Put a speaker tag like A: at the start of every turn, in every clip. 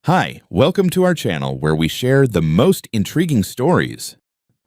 A: Hi, welcome to our channel where we share the most intriguing stories.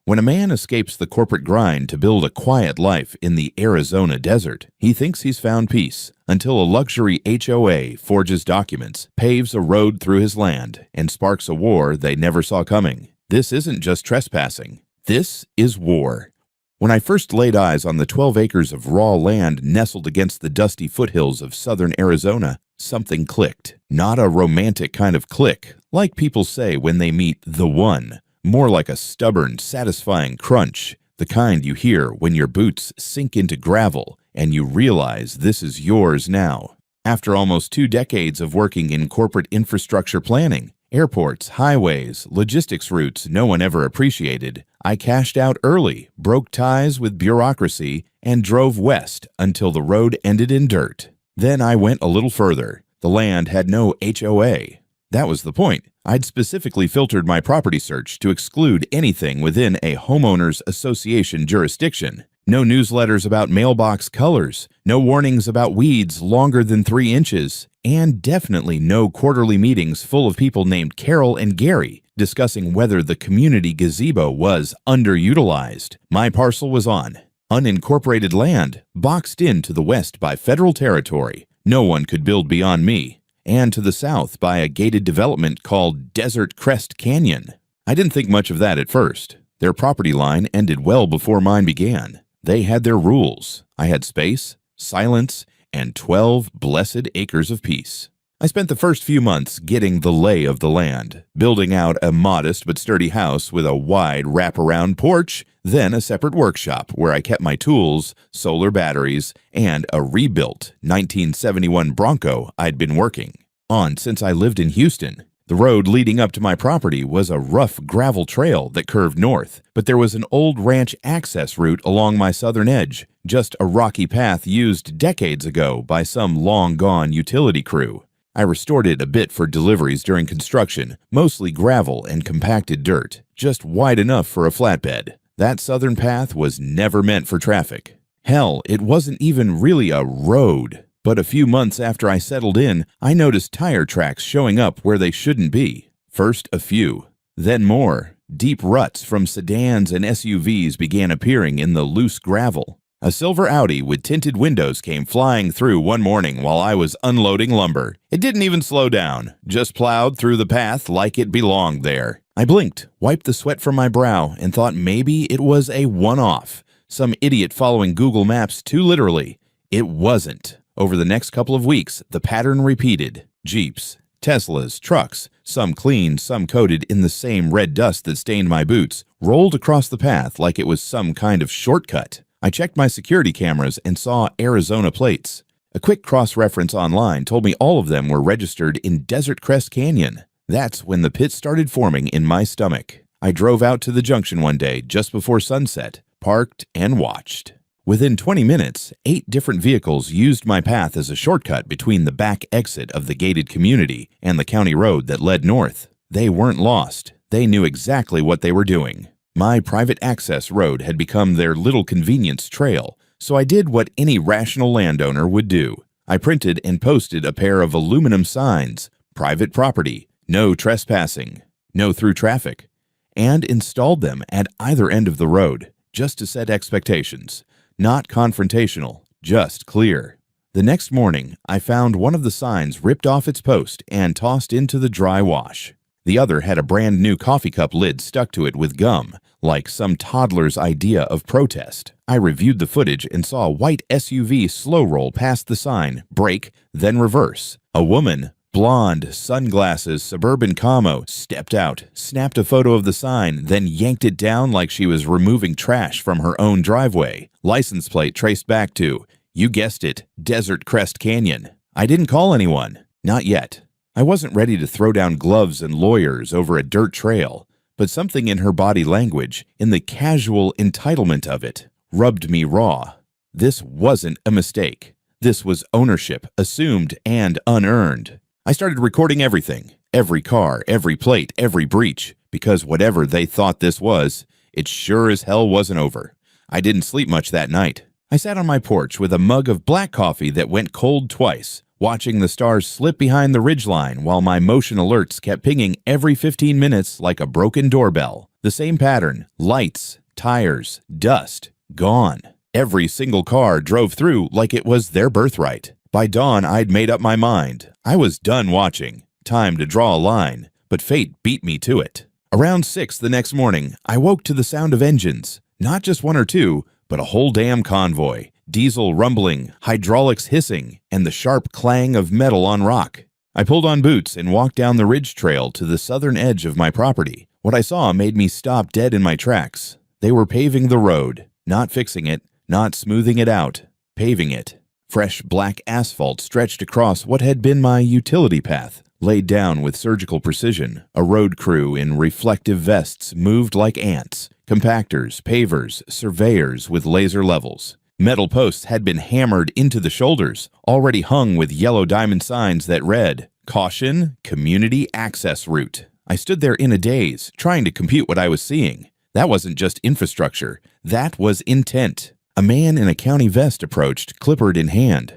A: When a man escapes the corporate grind to build a quiet life in the Arizona desert, he thinks he's found peace until a luxury HOA forges documents, paves a road through his land, and sparks a war they never saw coming. This isn't just trespassing. This is war. When I first laid eyes on the 12 acres of raw land nestled against the dusty foothills of southern Arizona, something clicked. Not a romantic kind of click, like people say when they meet the one. More like a stubborn, satisfying crunch, the kind you hear when your boots sink into gravel and you realize this is yours now. After almost 2 decades of working in corporate infrastructure planning, airports, highways, logistics routes no one ever appreciated, I cashed out early, broke ties with bureaucracy, and drove west until the road ended in dirt. Then I went a little further. The land had no HOA. That was the point. I'd specifically filtered my property search to exclude anything within a homeowners association jurisdiction. No newsletters about mailbox colors, no warnings about weeds longer than 3 inches, and definitely no quarterly meetings full of people named Carol and Gary discussing whether the community gazebo was underutilized. My parcel was on unincorporated land, boxed in to the west by federal territory. No one could build beyond me. And to the south by a gated development called Desert Crest Canyon. I didn't think much of that at first. Their property line ended well before mine began. They had their rules. I had space, silence, and 12 blessed acres of peace. I spent the first few months getting the lay of the land, building out a modest but sturdy house with a wide wraparound porch, then a separate workshop where I kept my tools, solar batteries, and a rebuilt 1971 Bronco I'd been working on since I lived in Houston. The road leading up to my property was a rough gravel trail that curved north, but there was an old ranch access route along my southern edge, just a rocky path used decades ago by some long-gone utility crew. I restored it a bit for deliveries during construction, mostly gravel and compacted dirt, just wide enough for a flatbed. That southern path was never meant for traffic. Hell, it wasn't even really a road. But a few months after I settled in, I noticed tire tracks showing up where they shouldn't be. First a few, then more. Deep ruts from sedans and SUVs began appearing in the loose gravel. A silver Audi with tinted windows came flying through one morning while I was unloading lumber. It didn't even slow down, just plowed through the path like it belonged there. I blinked, wiped the sweat from my brow, and thought maybe it was a one-off. Some idiot following Google Maps too literally. It wasn't. Over the next couple of weeks, the pattern repeated. Jeeps, Teslas, trucks, some clean, some coated in the same red dust that stained my boots, rolled across the path like it was some kind of shortcut. I checked my security cameras and saw Arizona plates. A quick cross-reference online told me all of them were registered in Desert Crest Canyon. That's when the pit started forming in my stomach. I drove out to the junction one day just before sunset, parked, and watched. Within 20 minutes, 8 different vehicles used my path as a shortcut between the back exit of the gated community and the county road that led north. They weren't lost. They knew exactly what they were doing. My private access road had become their little convenience trail, so I did what any rational landowner would do. I printed and posted a pair of aluminum signs, private property, no trespassing, no through traffic, and installed them at either end of the road, just to set expectations. Not confrontational, just clear. The next morning, I found one of the signs ripped off its post and tossed into the dry wash. The other had a brand new coffee cup lid stuck to it with gum, like some toddler's idea of protest. I reviewed the footage and saw a white SUV slow roll past the sign, brake, then reverse. A woman, blonde, sunglasses, suburban camo, stepped out, snapped a photo of the sign, then yanked it down like she was removing trash from her own driveway. License plate traced back to, you guessed it, Desert Crest Canyon. I didn't call anyone. Not yet. I wasn't ready to throw down gloves and lawyers over a dirt trail, but something in her body language, in the casual entitlement of it, rubbed me raw. This wasn't a mistake. This was ownership, assumed and unearned. I started recording everything, every car, every plate, every breach, because whatever they thought this was, it sure as hell wasn't over. I didn't sleep much that night. I sat on my porch with a mug of black coffee that went cold twice, watching the stars slip behind the ridgeline while my motion alerts kept pinging every 15 minutes like a broken doorbell. The same pattern: lights, tires, dust, gone. Every single car drove through like it was their birthright. By dawn, I'd made up my mind. I was done watching. Time to draw a line. But fate beat me to it. Around 6 the next morning, I woke to the sound of engines. Not just one or two, but a whole damn convoy. Diesel rumbling, hydraulics hissing, and the sharp clang of metal on rock. I pulled on boots and walked down the ridge trail to the southern edge of my property. What I saw made me stop dead in my tracks. They were paving the road, not fixing it, not smoothing it out, paving it. Fresh black asphalt stretched across what had been my utility path, laid down with surgical precision. A road crew in reflective vests moved like ants. Compactors, pavers, surveyors with laser levels. Metal posts had been hammered into the shoulders, already hung with yellow diamond signs that read, "Caution, Community Access Route." I stood there in a daze, trying to compute what I was seeing. That wasn't just infrastructure. That was intent. A man in a county vest approached, clipboard in hand.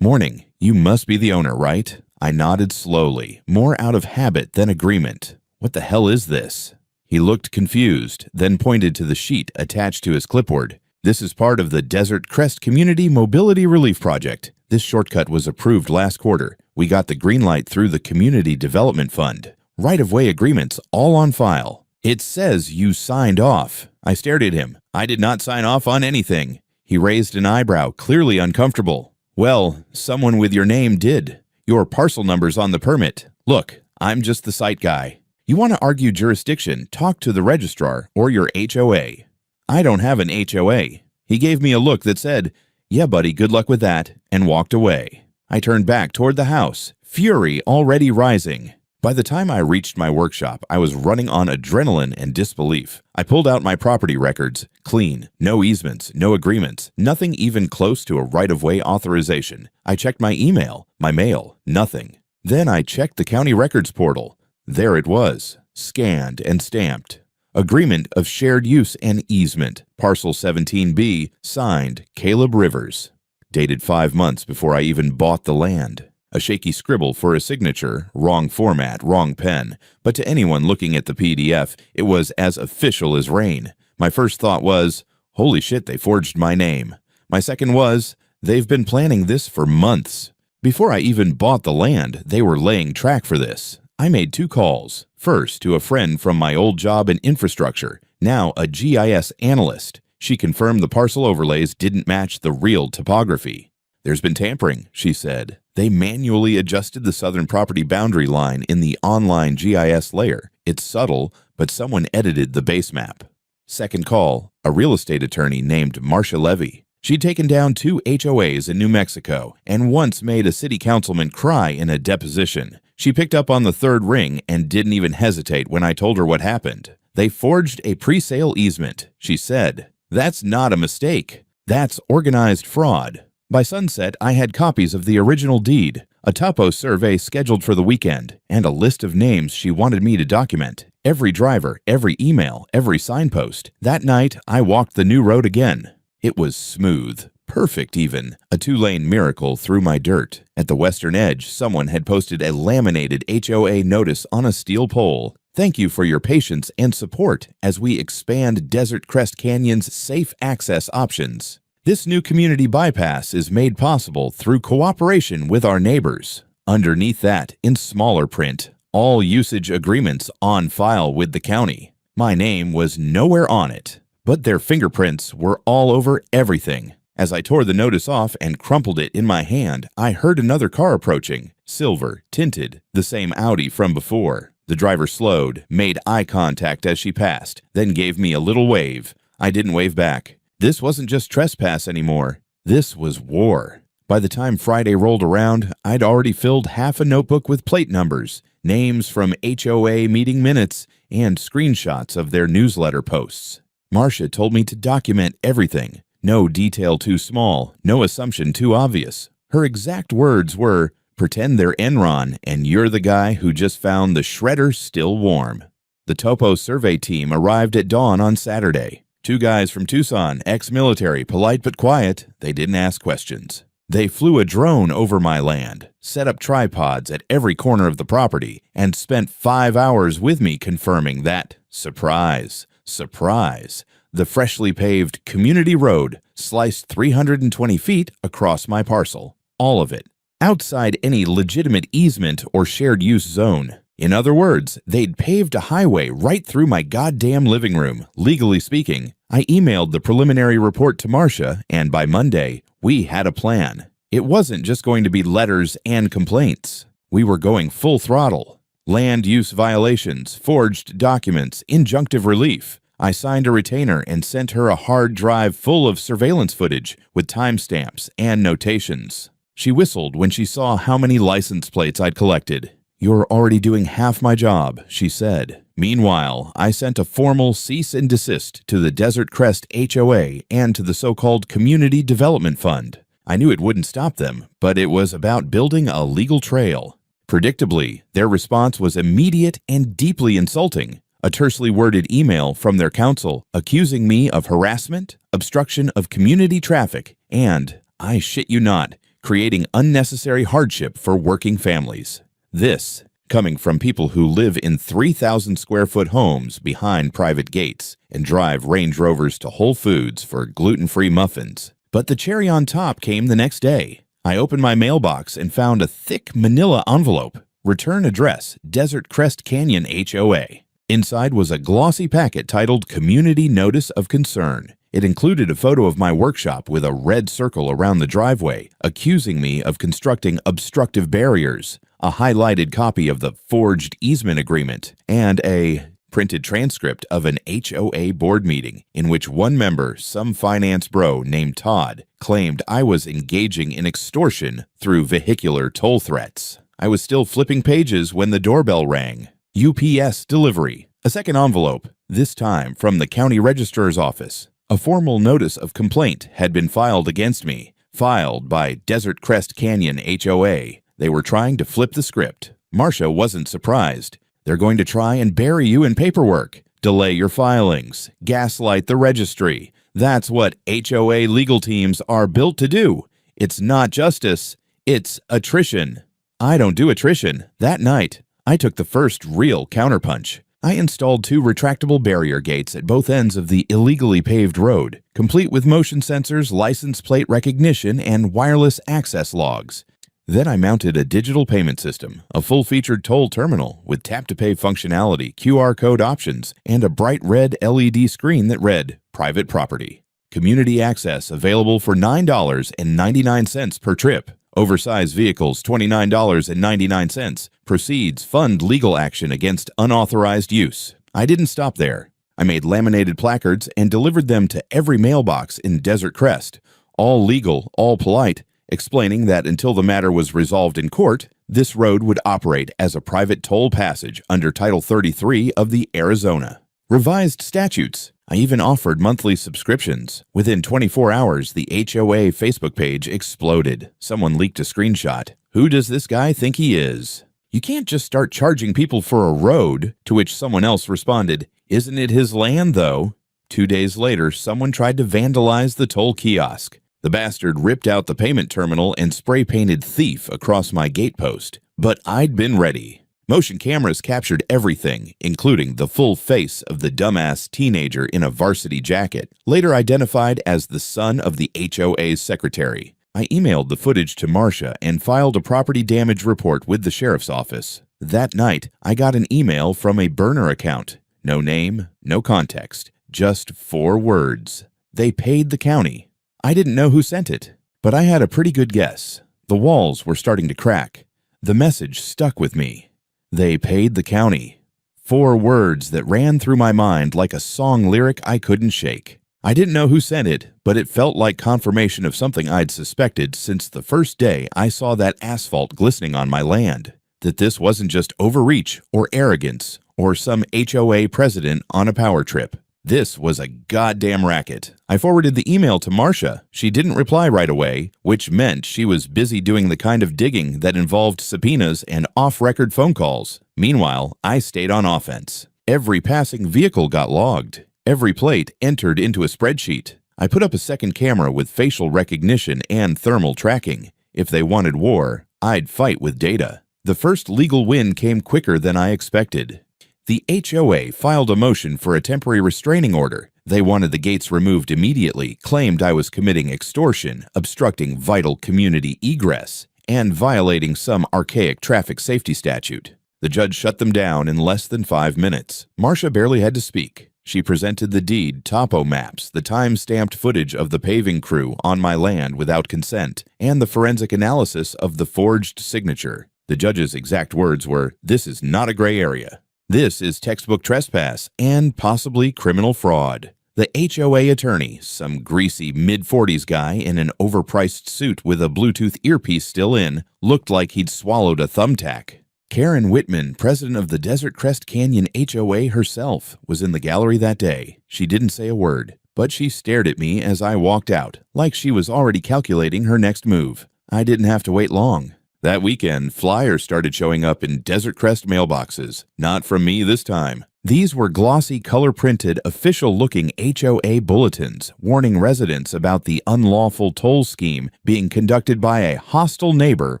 A: "Morning. You must be the owner, right?" I nodded slowly, more out of habit than agreement. "What the hell is this?" He looked confused, then pointed to the sheet attached to his clipboard. "This is part of the Desert Crest Community Mobility Relief Project. This shortcut was approved last quarter. We got the green light through the Community Development Fund. Right-of-way agreements all on file." "It says you signed off." I stared at him. "I did not sign off on anything." He raised an eyebrow, clearly uncomfortable. "Well, someone with your name did. Your parcel number's on the permit. Look, I'm just the site guy. You want to argue jurisdiction, talk to the registrar or your HOA. I don't have an HOA. He gave me a look that said, "Yeah, buddy, good luck with that," and walked away. I turned back toward the house, fury already rising. By the time I reached my workshop, I was running on adrenaline and disbelief. I pulled out my property records, clean, no easements, no agreements, nothing even close to a right-of-way authorization. I checked my email, my mail, nothing. Then I checked the county records portal. There it was, scanned and stamped. Agreement of shared use and easement, parcel 17B, signed, Caleb Rivers. Dated 5 months before I even bought the land. A shaky scribble for a signature, wrong format, wrong pen. But to anyone looking at the PDF, it was as official as rain. My first thought was, holy shit, they forged my name. My second was, they've been planning this for months. Before I even bought the land, they were laying track for this. I made 2 calls. First, to a friend from my old job in infrastructure, now a GIS analyst. She confirmed the parcel overlays didn't match the real topography. "There's been tampering," she said. "They manually adjusted the southern property boundary line in the online GIS layer. It's subtle, but someone edited the base map." Second call, a real estate attorney named Marcia Levy. She'd taken down 2 HOAs in New Mexico and once made a city councilman cry in a deposition. She picked up on the third ring and didn't even hesitate when I told her what happened. "They forged a pre-sale easement," she said. "That's not a mistake. That's organized fraud." By sunset, I had copies of the original deed, a topo survey scheduled for the weekend, and a list of names she wanted me to document. Every driver, every email, every signpost. That night, I walked the new road again. It was smooth, perfect even, a 2-lane miracle through my dirt. At the western edge, someone had posted a laminated HOA notice on a steel pole. "Thank you for your patience and support as we expand Desert Crest Canyon's safe access options. This new community bypass is made possible through cooperation with our neighbors." Underneath that, in smaller print, all usage agreements on file with the county. My name was nowhere on it, but their fingerprints were all over everything. As I tore the notice off and crumpled it in my hand, I heard another car approaching, silver, tinted, the same Audi from before. The driver slowed, made eye contact as she passed, then gave me a little wave. I didn't wave back. This wasn't just trespass anymore. This was war. By the time Friday rolled around, I'd already filled half a notebook with plate numbers, names from HOA meeting minutes, and screenshots of their newsletter posts. Marcia told me to document everything. No detail too small, no assumption too obvious. Her exact words were, "Pretend they're Enron, and you're the guy who just found the shredder still warm." The topo survey team arrived at dawn on Saturday. 2 guys from Tucson, ex-military, polite but quiet. They didn't ask questions. They flew a drone over my land, set up tripods at every corner of the property, and spent 5 hours with me confirming that, surprise, surprise, the freshly paved community road sliced 320 feet across my parcel. All of it. Outside any legitimate easement or shared use zone. In other words, they'd paved a highway right through my goddamn living room, legally speaking. I emailed the preliminary report to Marcia, and by Monday, we had a plan. It wasn't just going to be letters and complaints. We were going full throttle. Land use violations, forged documents, injunctive relief. I signed a retainer and sent her a hard drive full of surveillance footage with timestamps and notations. She whistled when she saw how many license plates I'd collected. "You're already doing half my job," she said. Meanwhile, I sent a formal cease and desist to the Desert Crest HOA and to the so-called Community Development Fund. I knew it wouldn't stop them, but it was about building a legal trail. Predictably, their response was immediate and deeply insulting. A tersely worded email from their counsel accusing me of harassment, obstruction of community traffic, and, I shit you not, creating unnecessary hardship for working families. This, coming from people who live in 3,000 square foot homes behind private gates and drive Range Rovers to Whole Foods for gluten-free muffins. But the cherry on top came the next day. I opened my mailbox and found a thick manila envelope. Return address, Desert Crest Canyon HOA. Inside was a glossy packet titled Community Notice of Concern. It included a photo of my workshop with a red circle around the driveway, accusing me of constructing obstructive barriers, a highlighted copy of the forged easement agreement, and a printed transcript of an HOA board meeting in which one member, some finance bro named Todd, claimed I was engaging in extortion through vehicular toll threats. I was still flipping pages when the doorbell rang. UPS delivery. A second envelope, this time from the county registrar's office. A formal notice of complaint had been filed against me, filed by Desert Crest Canyon HOA. They were trying to flip the script. Marcia wasn't surprised. They're going to try and bury you in paperwork, delay your filings, gaslight the registry. That's what HOA legal teams are built to do. It's not justice, it's attrition. I don't do attrition. That night, I took the first real counterpunch. I installed 2 retractable barrier gates at both ends of the illegally paved road, complete with motion sensors, license plate recognition, and wireless access logs. Then I mounted a digital payment system, a full-featured toll terminal with tap-to-pay functionality, QR code options, and a bright red LED screen that read, Private Property. Community access available for $9.99 per trip. Oversized vehicles, $29.99. Proceeds fund legal action against unauthorized use. I didn't stop there. I made laminated placards and delivered them to every mailbox in Desert Crest, all legal, all polite, explaining that until the matter was resolved in court, this road would operate as a private toll passage under Title 33 of the Arizona Revised Statutes. I even offered monthly subscriptions. Within 24 hours, the HOA Facebook page exploded. Someone leaked a screenshot. Who does this guy think he is? You can't just start charging people for a road, to which someone else responded, "Isn't it his land, though?" 2 days later, someone tried to vandalize the toll kiosk. The bastard ripped out the payment terminal and spray-painted thief across my gatepost. But I'd been ready. Motion cameras captured everything, including the full face of the dumbass teenager in a varsity jacket, later identified as the son of the HOA's secretary. I emailed the footage to Marcia and filed a property damage report with the sheriff's office. That night, I got an email from a burner account. No name, no context, just 4 words. They paid the county. I didn't know who sent it, but I had a pretty good guess. The walls were starting to crack. The message stuck with me. They paid the county. 4 words that ran through my mind like a song lyric I couldn't shake. I didn't know who sent it, but it felt like confirmation of something I'd suspected since the first day I saw that asphalt glistening on my land. That this wasn't just overreach or arrogance or some HOA president on a power trip. This was a goddamn racket. I forwarded the email to Marcia. She didn't reply right away, which meant she was busy doing the kind of digging that involved subpoenas and off-record phone calls. Meanwhile, I stayed on offense. Every passing vehicle got logged. Every plate entered into a spreadsheet. I put up a second camera with facial recognition and thermal tracking. If they wanted war, I'd fight with data. The first legal win came quicker than I expected. The HOA filed a motion for a temporary restraining order. They wanted the gates removed immediately, claimed I was committing extortion, obstructing vital community egress, and violating some archaic traffic safety statute. The judge shut them down in less than 5 minutes. Marcia barely had to speak. She presented the deed, topo maps, the time-stamped footage of the paving crew on my land without consent, and the forensic analysis of the forged signature. The judge's exact words were, "This is not a gray area. This is textbook trespass and possibly criminal fraud." The HOA attorney, some greasy mid-40s guy in an overpriced suit with a Bluetooth earpiece still in, looked like he'd swallowed a thumbtack. Karen Whitman, president of the Desert Crest Canyon HOA herself, was in the gallery that day. She didn't say a word, but she stared at me as I walked out, like she was already calculating her next move. I didn't have to wait long. That weekend, flyers started showing up in Desert Crest mailboxes. Not from me this time. These were glossy, color-printed, official-looking HOA bulletins warning residents about the unlawful toll scheme being conducted by a hostile neighbor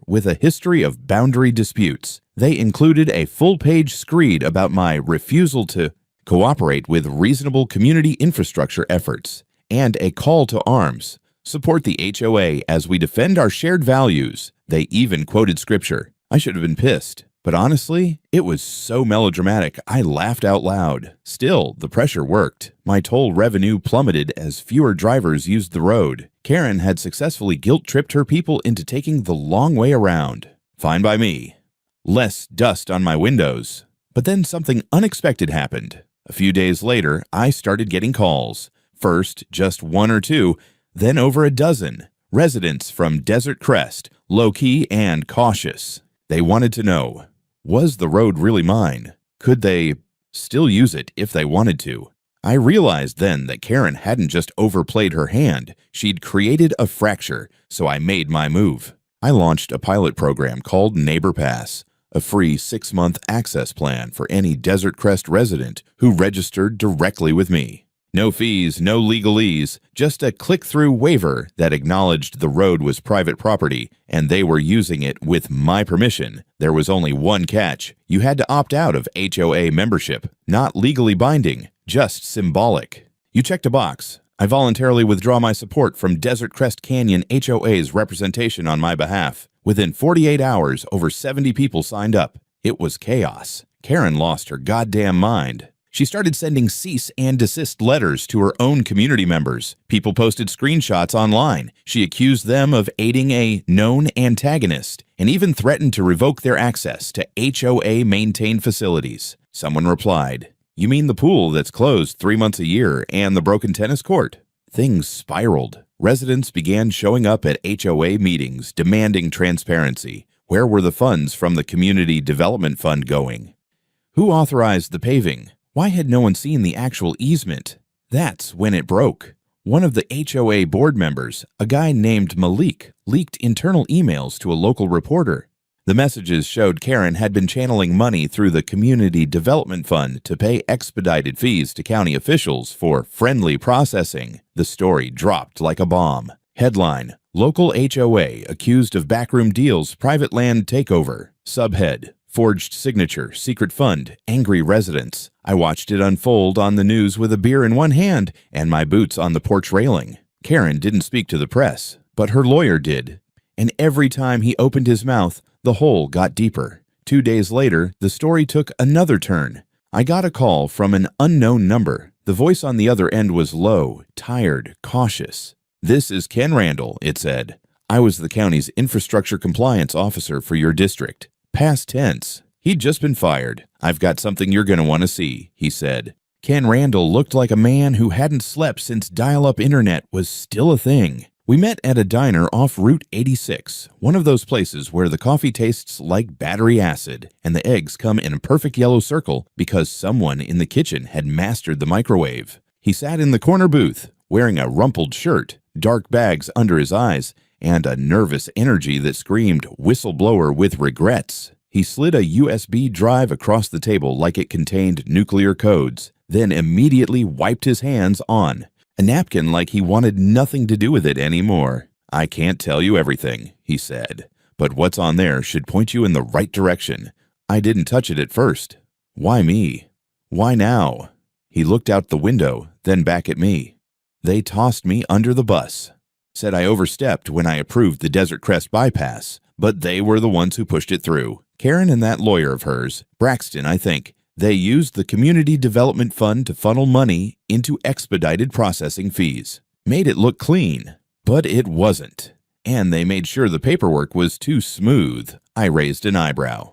A: with a history of boundary disputes. They included a full-page screed about my refusal to cooperate with reasonable community infrastructure efforts and a call to arms. Support the HOA as we defend our shared values. They even quoted scripture. I should have been pissed. But honestly, it was so melodramatic I laughed out loud. Still, the pressure worked. My toll revenue plummeted as fewer drivers used the road. Karen had successfully guilt-tripped her people into taking the long way around. Fine by me. Less dust on my windows. But then something unexpected happened. A few days later, I started getting calls. First, just 1 or 2, then over a dozen. Residents from Desert Crest, low-key and cautious. They wanted to know, was the road really mine? Could they still use it if they wanted to? I realized then that Karen hadn't just overplayed her hand. She'd created a fracture, so I made my move. I launched a pilot program called Neighbor Pass, a free 6-month access plan for any Desert Crest resident who registered directly with me. No fees, no legalese, just a click-through waiver that acknowledged the road was private property and they were using it with my permission. There was only one catch. You had to opt out of HOA membership. Not legally binding, just symbolic. You checked a box. I voluntarily withdraw my support from Desert Crest Canyon HOA's representation on my behalf. Within 48 hours, over 70 people signed up. It was chaos. Karen lost her goddamn mind. She started sending cease and desist letters to her own community members. People posted screenshots online. She accused them of aiding a known antagonist and even threatened to revoke their access to HOA-maintained facilities. Someone replied, "You mean the pool that's closed 3 months a year and the broken tennis court?" Things spiraled. Residents began showing up at HOA meetings, demanding transparency. Where were the funds from the Community Development Fund going? Who authorized the paving? Why had no one seen the actual easement? That's when it broke. One of the HOA board members, a guy named Malik, leaked internal emails to a local reporter. The messages showed Karen had been channeling money through the Community Development Fund to pay expedited fees to county officials for friendly processing. The story dropped like a bomb. Headline: Local HOA accused of backroom deals, private land takeover. Subhead: Forged signature, secret fund, angry residents. I watched it unfold on the news with a beer in one hand and my boots on the porch railing. Karen didn't speak to the press, but her lawyer did. And every time he opened his mouth, the hole got deeper. 2 days later, the story took another turn. I got a call from an unknown number. The voice on the other end was low, tired, cautious. "This is Ken Randall," it said. "I was the county's infrastructure compliance officer for your district." Past tense. He'd just been fired. "I've got something you're going to want to see," he said. Ken Randall looked like a man who hadn't slept since dial-up internet was still a thing. We met at a diner off Route 86, one of those places where the coffee tastes like battery acid and the eggs come in a perfect yellow circle because someone in the kitchen had mastered the microwave. He sat in the corner booth, wearing a rumpled shirt, dark bags under his eyes, and a nervous energy that screamed whistleblower with regrets. He slid a USB drive across the table like it contained nuclear codes, then immediately wiped his hands on. A napkin like he wanted nothing to do with it anymore. "I can't tell you everything," he said, "but what's on there should point you in the right direction. I didn't touch it at first." "Why me? Why now?" He looked out the window, then back at me. "They tossed me under the bus. Said I overstepped when I approved the Desert Crest bypass, but they were the ones who pushed it through. Karen and that lawyer of hers, Braxton, I think, they used the Community Development Fund to funnel money into expedited processing fees. Made it look clean, but it wasn't. And they made sure the paperwork was too smooth." I raised an eyebrow.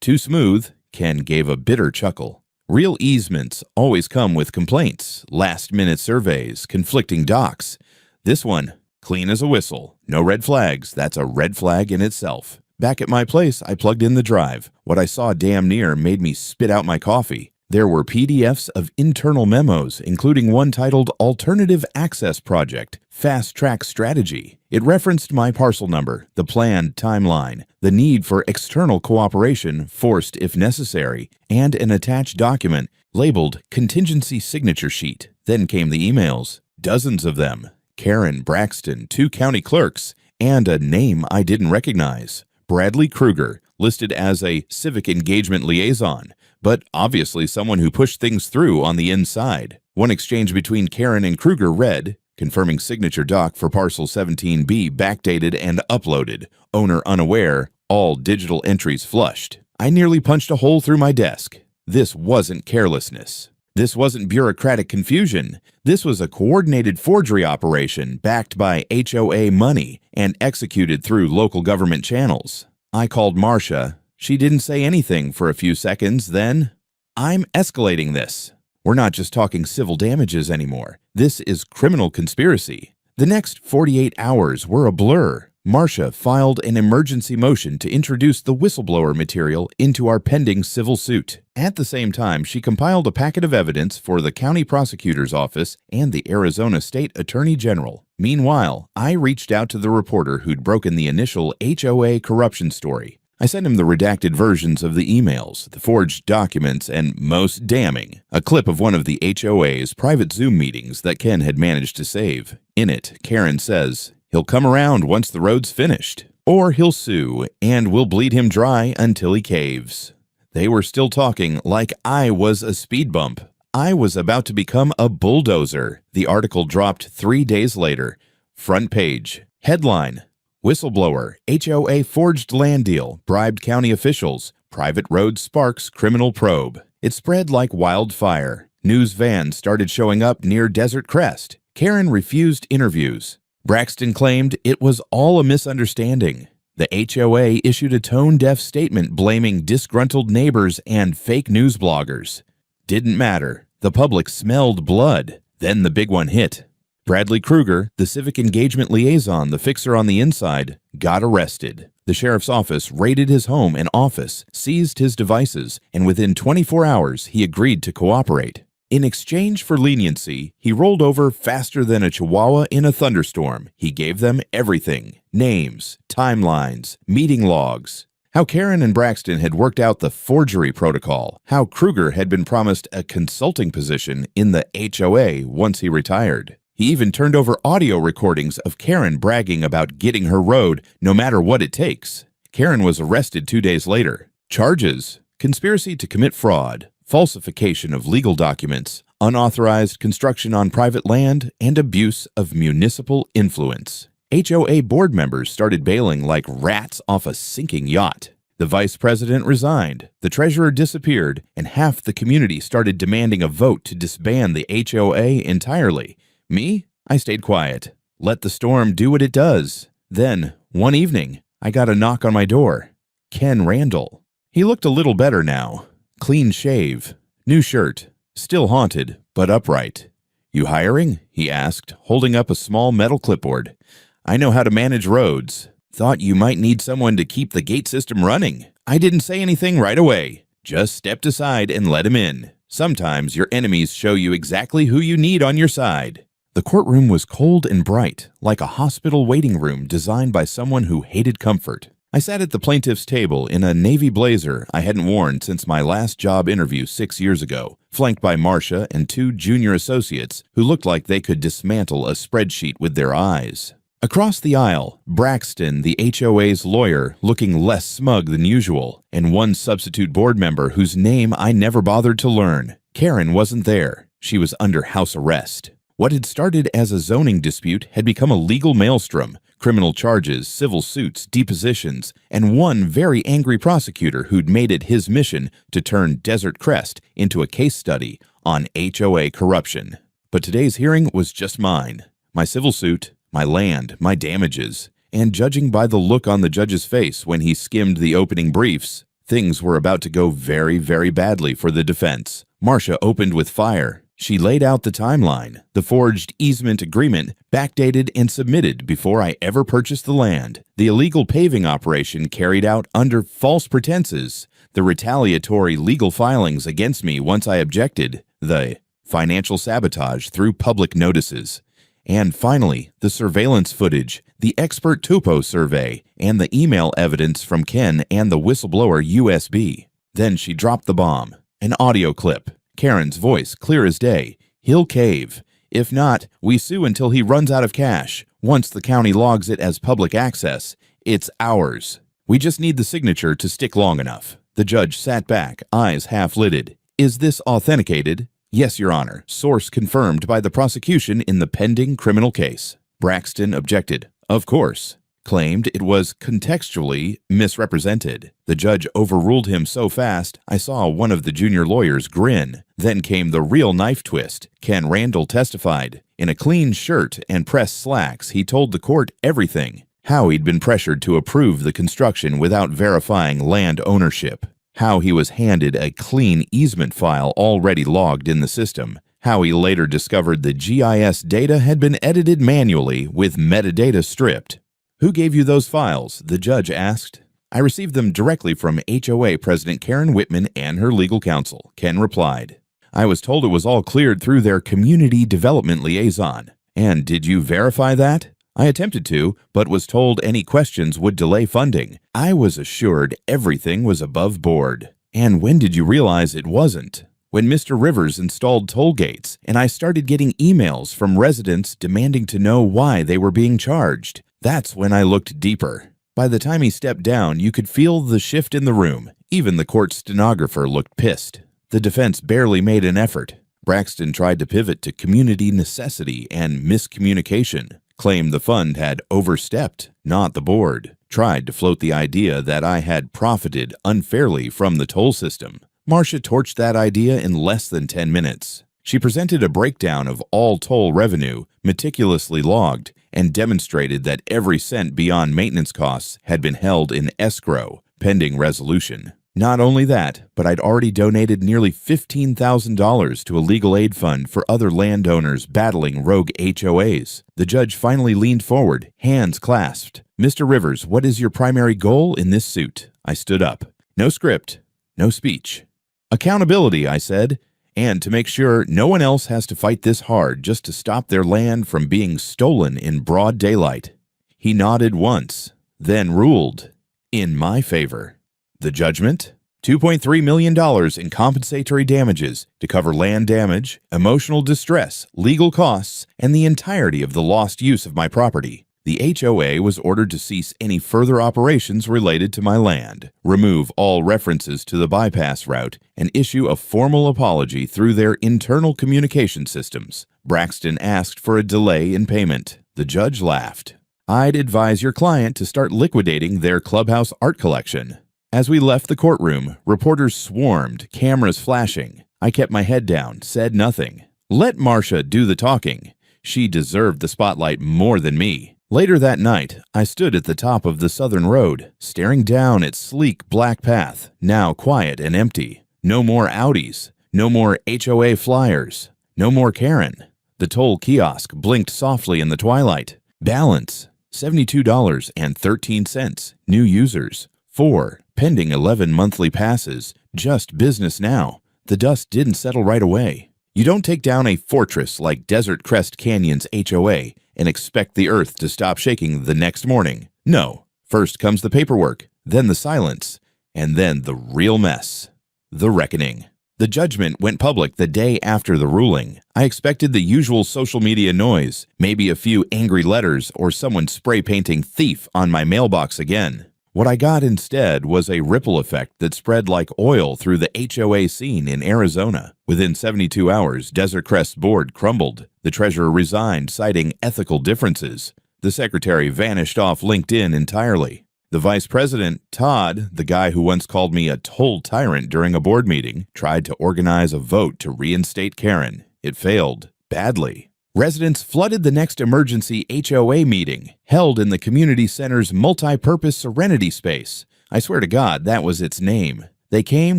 A: "Too smooth?" Ken gave a bitter chuckle. "Real easements always come with complaints, last-minute surveys, conflicting docs. This one, clean as a whistle. No red flags. That's a red flag in itself. Back at my place, I plugged in the drive. What I saw damn near made me spit out my coffee. There were PDFs of internal memos, including one titled Alternative Access Project, Fast Track Strategy. It referenced my parcel number, the planned timeline, the need for external cooperation, forced if necessary, and an attached document labeled Contingency Signature Sheet. Then came the emails, dozens of them. Karen, Braxton, 2 county clerks, and a name I didn't recognize. Bradley Kruger, listed as a civic engagement liaison, but obviously someone who pushed things through on the inside. One exchange between Karen and Kruger read, confirming signature doc for parcel 17B backdated and uploaded, owner unaware, all digital entries flushed. I nearly punched a hole through my desk. This wasn't carelessness. This wasn't bureaucratic confusion. This was a coordinated forgery operation backed by HOA money and executed through local government channels. I called Marcia. She didn't say anything for a few seconds, then, "I'm escalating this. We're not just talking civil damages anymore. This is criminal conspiracy." The next 48 hours were a blur. Marcia filed an emergency motion to introduce the whistleblower material into our pending civil suit. At the same time, she compiled a packet of evidence for the county prosecutor's office and the Arizona State Attorney General. Meanwhile, I reached out to the reporter who'd broken the initial HOA corruption story. I sent him the redacted versions of the emails, the forged documents, and, most damning, a clip of one of the HOA's private Zoom meetings that Ken had managed to save. In it, Karen says, "He'll come around once the road's finished, or he'll sue, and we'll bleed him dry until he caves." They were still talking like I was a speed bump. I was about to become a bulldozer. The article dropped 3 days later. Front page. Headline: Whistleblower, HOA forged land deal, bribed county officials, private road sparks criminal probe. It spread like wildfire. News vans started showing up near Desert Crest. Karen refused interviews. Braxton claimed it was all a misunderstanding. The HOA issued a tone-deaf statement blaming disgruntled neighbors and fake news bloggers. Didn't matter. The public smelled blood. Then the big one hit. Bradley Kruger, the civic engagement liaison, the fixer on the inside, got arrested. The sheriff's office raided his home and office, seized his devices, and within 24 hours he agreed to cooperate. In exchange for leniency, he rolled over faster than a chihuahua in a thunderstorm. He gave them everything: names, timelines, meeting logs. How Karen and Braxton had worked out the forgery protocol. How Kruger had been promised a consulting position in the HOA once he retired. He even turned over audio recordings of Karen bragging about getting her road no matter what it takes. Karen was arrested 2 days later. Charges: conspiracy to commit fraud, falsification of legal documents, unauthorized construction on private land, and abuse of municipal influence. HOA board members started bailing like rats off a sinking yacht. The vice president resigned, the treasurer disappeared, and half the community started demanding a vote to disband the HOA entirely. Me? I stayed quiet. Let the storm do what it does. Then, one evening, I got a knock on my door. Ken Randall. He looked a little better now. Clean shave, new shirt, still haunted, but upright. "You hiring?" he asked, holding up a small metal clipboard. "I know how to manage roads. Thought you might need someone to keep the gate system running." I didn't say anything right away. Just stepped aside and let him in. Sometimes your enemies show you exactly who you need on your side. The courtroom was cold and bright, like a hospital waiting room designed by someone who hated comfort. I sat at the plaintiff's table in a navy blazer I hadn't worn since my last job interview 6 years ago, flanked by Marcia and 2 junior associates who looked like they could dismantle a spreadsheet with their eyes. Across the aisle, Braxton, the HOA's lawyer, looking less smug than usual, and 1 substitute board member whose name I never bothered to learn. Karen wasn't there. She was under house arrest. What had started as a zoning dispute had become a legal maelstrom. Criminal charges, civil suits, depositions, and 1 very angry prosecutor who'd made it his mission to turn Desert Crest into a case study on HOA corruption. But today's hearing was just mine. My civil suit, my land, my damages, and judging by the look on the judge's face when he skimmed the opening briefs, things were about to go very, very badly for the defense. Marcia opened with fire. She laid out the timeline, the forged easement agreement, backdated and submitted before I ever purchased the land, the illegal paving operation carried out under false pretenses, the retaliatory legal filings against me once I objected, the financial sabotage through public notices, and finally, the surveillance footage, the expert topo survey, and the email evidence from Ken and the whistleblower USB. Then she dropped the bomb, an audio clip. Karen's voice, clear as day. He'll cave. If not, we sue until he runs out of cash. Once the county logs it as public access, it's ours. We just need the signature to stick long enough. The judge sat back, eyes half-lidded. Is this authenticated? Yes, Your Honor. Source confirmed by the prosecution in the pending criminal case. Braxton objected. Of course. Claimed it was contextually misrepresented. The judge overruled him so fast, I saw one of the junior lawyers grin. Then came the real knife twist. Ken Randall testified. In a clean shirt and pressed slacks, he told the court everything. How he'd been pressured to approve the construction without verifying land ownership. How he was handed a clean easement file already logged in the system. How he later discovered the GIS data had been edited manually with metadata stripped. Who gave you those files? The judge asked. I received them directly from HOA President Karen Whitman and her legal counsel, Ken replied. I was told it was all cleared through their community development liaison. And did you verify that? I attempted to, but was told any questions would delay funding. I was assured everything was above board. And when did you realize it wasn't? When Mr. Rivers installed toll gates, and I started getting emails from residents demanding to know why they were being charged. That's when I looked deeper. By the time he stepped down, you could feel the shift in the room. Even the court stenographer looked pissed. The defense barely made an effort. Braxton tried to pivot to community necessity and miscommunication, claimed the fund had overstepped, not the board, tried to float the idea that I had profited unfairly from the toll system. Marcia torched that idea in less than 10 minutes. She presented a breakdown of all toll revenue, meticulously logged, and demonstrated that every cent beyond maintenance costs had been held in escrow, pending resolution. Not only that, but I'd already donated nearly $15,000 to a legal aid fund for other landowners battling rogue HOAs. The judge finally leaned forward, hands clasped. Mr. Rivers, what is your primary goal in this suit? I stood up. No script, no speech. Accountability, I said. And to make sure no one else has to fight this hard just to stop their land from being stolen in broad daylight. He nodded once, then ruled, in my favor. The judgment? $2.3 million in compensatory damages to cover land damage, emotional distress, legal costs, and the entirety of the lost use of my property. The HOA was ordered to cease any further operations related to my land, remove all references to the bypass route, and issue a formal apology through their internal communication systems. Braxton asked for a delay in payment. The judge laughed. I'd advise your client to start liquidating their clubhouse art collection. As we left the courtroom, reporters swarmed, cameras flashing. I kept my head down, said nothing. Let Marcia do the talking. She deserved the spotlight more than me. Later that night, I stood at the top of the southern road, staring down its sleek black path, now quiet and empty. No more Audis, no more HOA flyers, no more Karen. The toll kiosk blinked softly in the twilight. Balance, $72.13. New users, 4. Pending 11 monthly passes. Just business now. The dust didn't settle right away. You don't take down a fortress like Desert Crest Canyon's HOA and expect the earth to stop shaking the next morning. No. First comes the paperwork, then the silence, and then the real mess. The reckoning. The judgment went public the day after the ruling. I expected the usual social media noise, maybe a few angry letters or someone spray painting "thief" on my mailbox again. What I got instead was a ripple effect that spread like oil through the HOA scene in Arizona. Within 72 hours, Desert Crest's board crumbled. The treasurer resigned, citing ethical differences. The secretary vanished off LinkedIn entirely. The vice president, Todd, the guy who once called me a toll tyrant during a board meeting, tried to organize a vote to reinstate Karen. It failed badly. Residents flooded the next emergency HOA meeting, held in the community center's multi-purpose Serenity space. I swear to God, that was its name. They came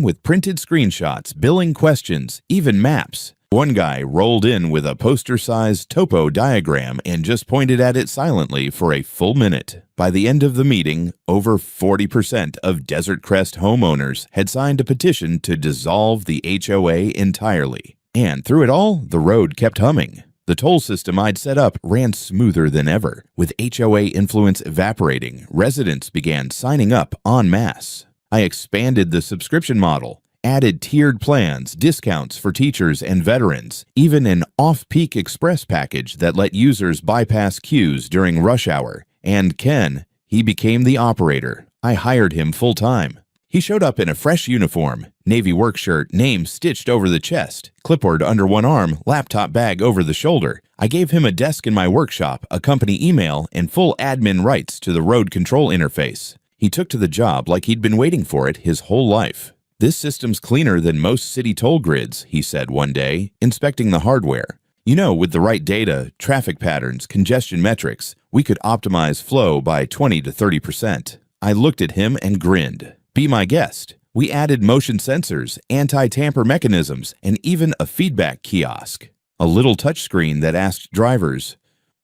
A: with printed screenshots, billing questions, even maps. One guy rolled in with a poster-sized topo diagram and just pointed at it silently for a full minute. By the end of the meeting, over 40% of Desert Crest homeowners had signed a petition to dissolve the HOA entirely. And through it all, the road kept humming. The toll system I'd set up ran smoother than ever. With HOA influence evaporating, residents began signing up en masse. I expanded the subscription model, added tiered plans, discounts for teachers and veterans, even an off-peak express package that let users bypass queues during rush hour. And Ken, he became the operator. I hired him full-time. He showed up in a fresh uniform, navy work shirt, name stitched over the chest, clipboard under one arm, laptop bag over the shoulder. I gave him a desk in my workshop, a company email, and full admin rights to the road control interface. He took to the job like he'd been waiting for it his whole life. "This system's cleaner than most city toll grids," he said one day, inspecting the hardware. "You know, with the right data, traffic patterns, congestion metrics, we could optimize flow by 20 to 30%. I looked at him and grinned. Be my guest. We added motion sensors, anti-tamper mechanisms, and even a feedback kiosk. A little touchscreen that asked drivers,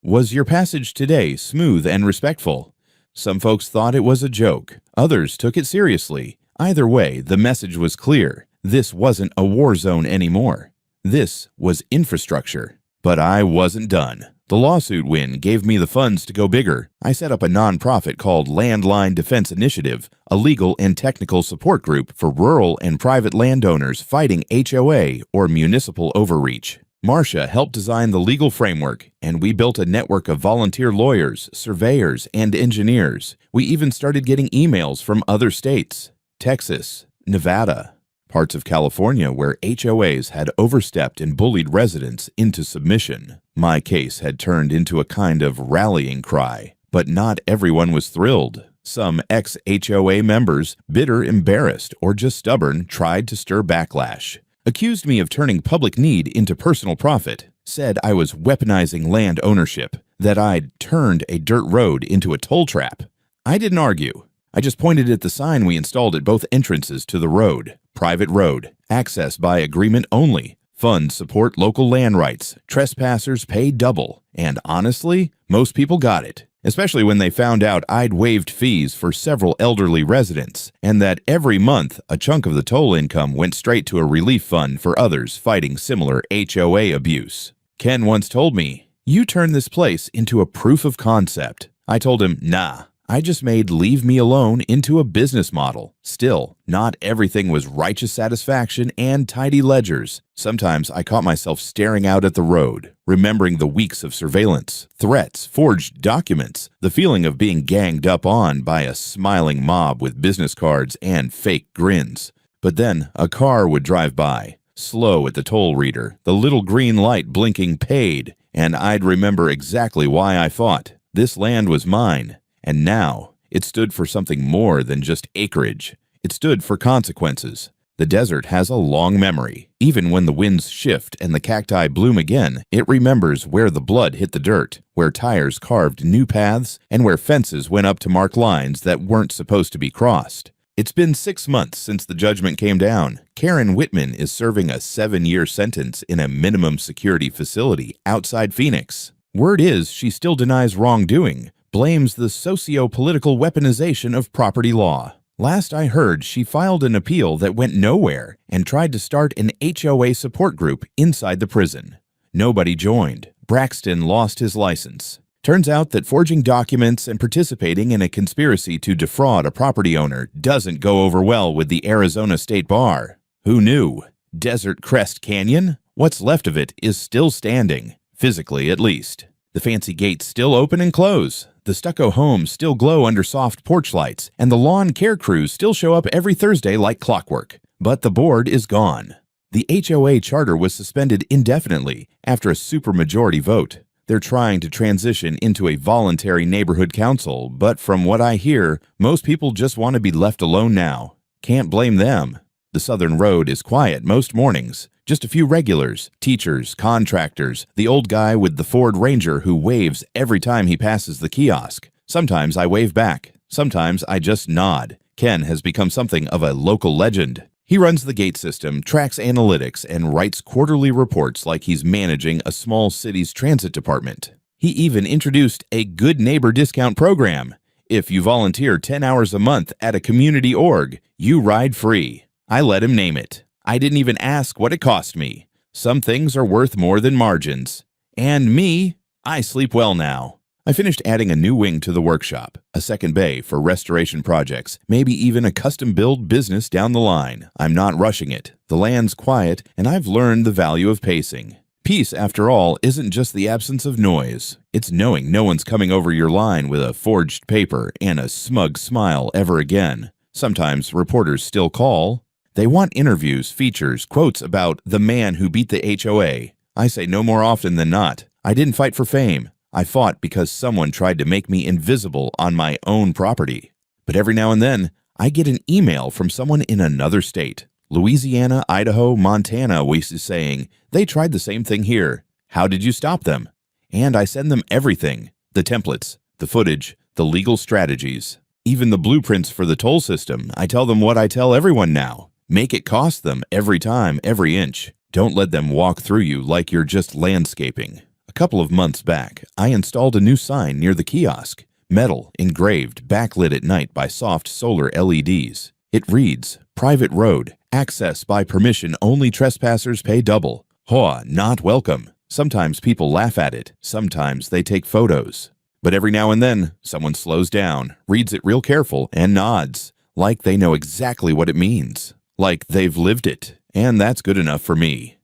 A: "Was your passage today smooth and respectful?" Some folks thought it was a joke. Others took it seriously. Either way, the message was clear. This wasn't a war zone anymore. This was infrastructure. But I wasn't done. The lawsuit win gave me the funds to go bigger. I set up a nonprofit called Landline Defense Initiative, a legal and technical support group for rural and private landowners fighting HOA or municipal overreach. Marcia helped design the legal framework, and we built a network of volunteer lawyers, surveyors, and engineers. We even started getting emails from other states. Texas, Nevada, parts of California where HOAs had overstepped and bullied residents into submission. My case had turned into a kind of rallying cry, but not everyone was thrilled. Some ex-HOA members, bitter, embarrassed, or just stubborn, tried to stir backlash. Accused me of turning public need into personal profit, said I was weaponizing land ownership, that I'd turned a dirt road into a toll trap. I didn't argue. I just pointed at the sign we installed at both entrances to the road. Private road, access by agreement only. Funds support local land rights. Trespassers pay double. And honestly, most people got it, especially when they found out I'd waived fees for several elderly residents, and that every month a chunk of the toll income went straight to a relief fund for others fighting similar HOA abuse. Ken once told me, "You turned this place into a proof of concept." I told him, "Nah. I just made leave me alone into a business model." Still, not everything was righteous satisfaction and tidy ledgers. Sometimes I caught myself staring out at the road, remembering the weeks of surveillance, threats, forged documents, the feeling of being ganged up on by a smiling mob with business cards and fake grins. But then a car would drive by, slow at the toll reader, the little green light blinking paid, and I'd remember exactly why I fought. This land was mine. And now, it stood for something more than just acreage. It stood for consequences. The desert has a long memory. Even when the winds shift and the cacti bloom again, it remembers where the blood hit the dirt, where tires carved new paths, and where fences went up to mark lines that weren't supposed to be crossed. It's been 6 months since the judgment came down. Karen Whitman is serving a 7-year sentence in a minimum security facility outside Phoenix. Word is she still denies wrongdoing, blames the socio-political weaponization of property law. Last I heard, she filed an appeal that went nowhere and tried to start an HOA support group inside the prison. Nobody joined. Braxton lost his license. Turns out that forging documents and participating in a conspiracy to defraud a property owner doesn't go over well with the Arizona State Bar. Who knew? Desert Crest Canyon? What's left of it is still standing, physically at least. The fancy gates still open and close. The stucco homes still glow under soft porch lights, and the lawn care crews still show up every Thursday like clockwork. But the board is gone. The HOA charter was suspended indefinitely after a supermajority vote. They're trying to transition into a voluntary neighborhood council, but from what I hear, most people just want to be left alone now. Can't blame them. The Southern Road is quiet most mornings. Just a few regulars, teachers, contractors, the old guy with the Ford Ranger who waves every time he passes the kiosk. Sometimes I wave back. Sometimes I just nod. Ken has become something of a local legend. He runs the gate system, tracks analytics, and writes quarterly reports like he's managing a small city's transit department. He even introduced a Good Neighbor discount program. If you volunteer 10 hours a month at a community org, you ride free. I let him name it. I didn't even ask what it cost me. Some things are worth more than margins. And me, I sleep well now. I finished adding a new wing to the workshop, a second bay for restoration projects, maybe even a custom-build business down the line. I'm not rushing it. The land's quiet, and I've learned the value of pacing. Peace, after all, isn't just the absence of noise. It's knowing no one's coming over your line with a forged paper and a smug smile ever again. Sometimes reporters still call. They want interviews, features, quotes about the man who beat the HOA. I say no more often than not. I didn't fight for fame. I fought because someone tried to make me invisible on my own property. But every now and then, I get an email from someone in another state. Louisiana, Idaho, Montana, saying, they tried the same thing here. How did you stop them? And I send them everything. The templates, the footage, the legal strategies, even the blueprints for the toll system. I tell them what I tell everyone now. Make it cost them every time, every inch. Don't let them walk through you like you're just landscaping. A couple of months back, I installed a new sign near the kiosk. Metal, engraved, backlit at night by soft solar LEDs. It reads, Private Road, access by permission, only trespassers pay double. HOA, not welcome. Sometimes people laugh at it. Sometimes they take photos. But every now and then, someone slows down, reads it real careful, and nods, like they know exactly what it means. Like they've lived it. And that's good enough for me.